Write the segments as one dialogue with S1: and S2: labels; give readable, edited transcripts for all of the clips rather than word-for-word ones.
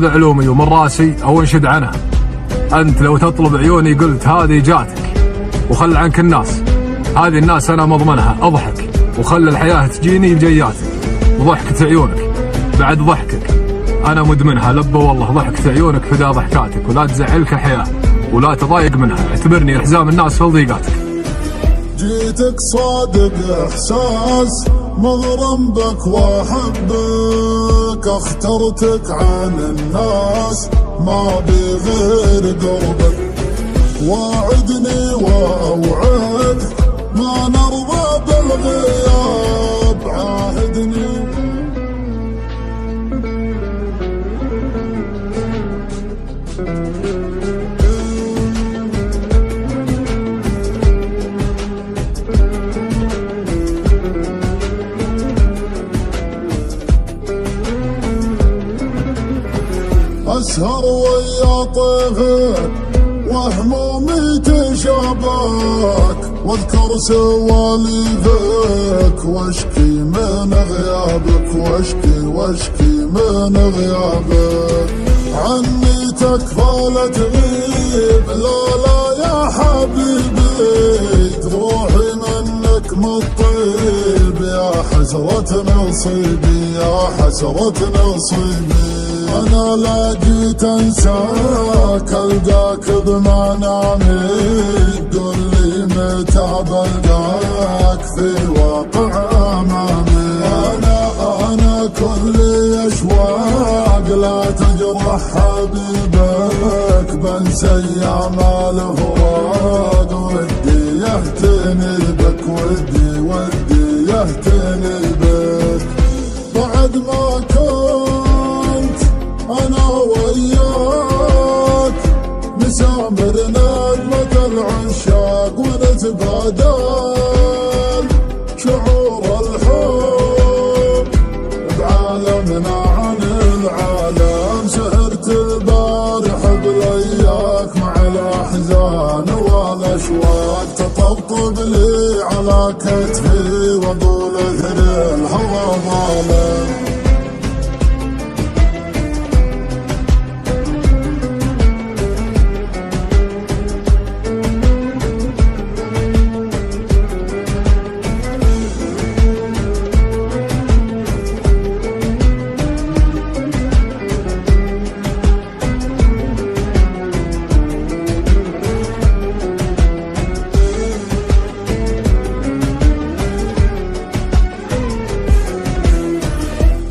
S1: علومي ومن راسي او انشد عنها. انت لو تطلب عيوني قلت هذه جاتك، وخل عنك الناس، هذه الناس انا مضمنها. اضحك وخل الحياه تجيني بجياتك، وضحكة عيونك بعد ضحكك انا مدمنها. لبى والله ضحكة عيونك فدا ضحكاتك، ولا تزعلك الحياه ولا تضايق منها، اعتبرني حزام الناس في ضيقاتك.
S2: جيتك صادق احساس مغرم بك واحبك، اخترتك عن الناس ما بي غير قربك. واعدني واوعد ما نرضى بالغياب، عاهدني أسهر ويا طيفك وهمومي تشابك، واذكر سواليفك واشكي من غيابك، واشكي من غيابك. عني تكفى لا تغيب، لا يا حبيبي، روحي منك مطيب، يا حسرة نصيبي، يا حسرة نصيبي. أنا لا جيت أنساك، ألقاك بمنامي، قل لي متى بلقاك في واقع أمامي. أنا كلي أشواق، لا تجرح حبيبك، بنسى أيام الفراق، ودي يهتني بك، ودي يهتني بك. بعد ما كنت أنا وياك نسامر نجمة العشاق، ونتبادل شعور الحب بعالمنا عن العالم. سهرت البارح بلياك مع الأحزان والأشواق، تطبطب لي على كتفي وأقول اثري الهوى ظالم.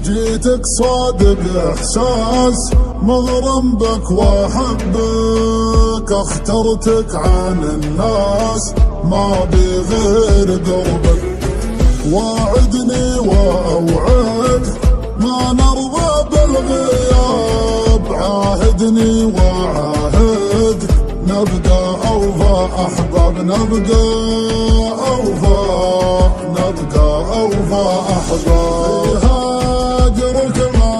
S2: جيتك صادق احساس مغرم بك واحبك، اخترتك عن الناس ما بي غير قربك. واعدني واوعد ما نرضى بالغياب، عاهدني وعاهد نبقى اوفى احباب، نبقى اوفى احباب. هاجرك ما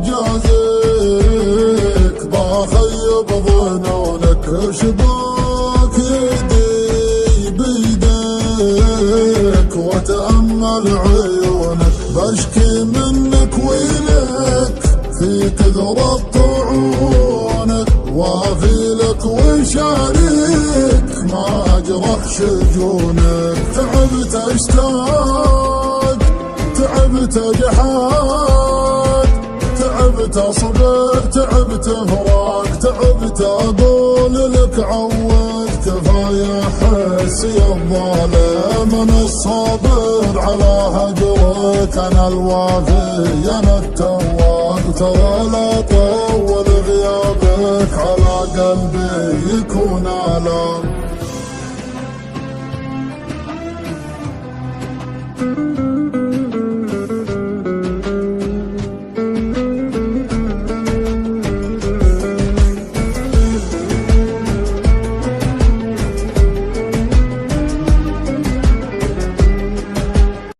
S2: جازيك، بخيب ظنونك، شباك يدي بيديك واتأمل عيونك، بشكي منك ويلك في كثرة طعونك، وافي لك وشاريك ما اجرح شجونك. تعبت اشتاق، تعبت اجحاد، تعبت اصبر، تعبت فراق، تعبت اقول لك عود. كفايه حسي الظالم، انا الصابر على هجرك، انا الوافي انا التواب. ترى لا طول غيابك على قلبي يكون آلام.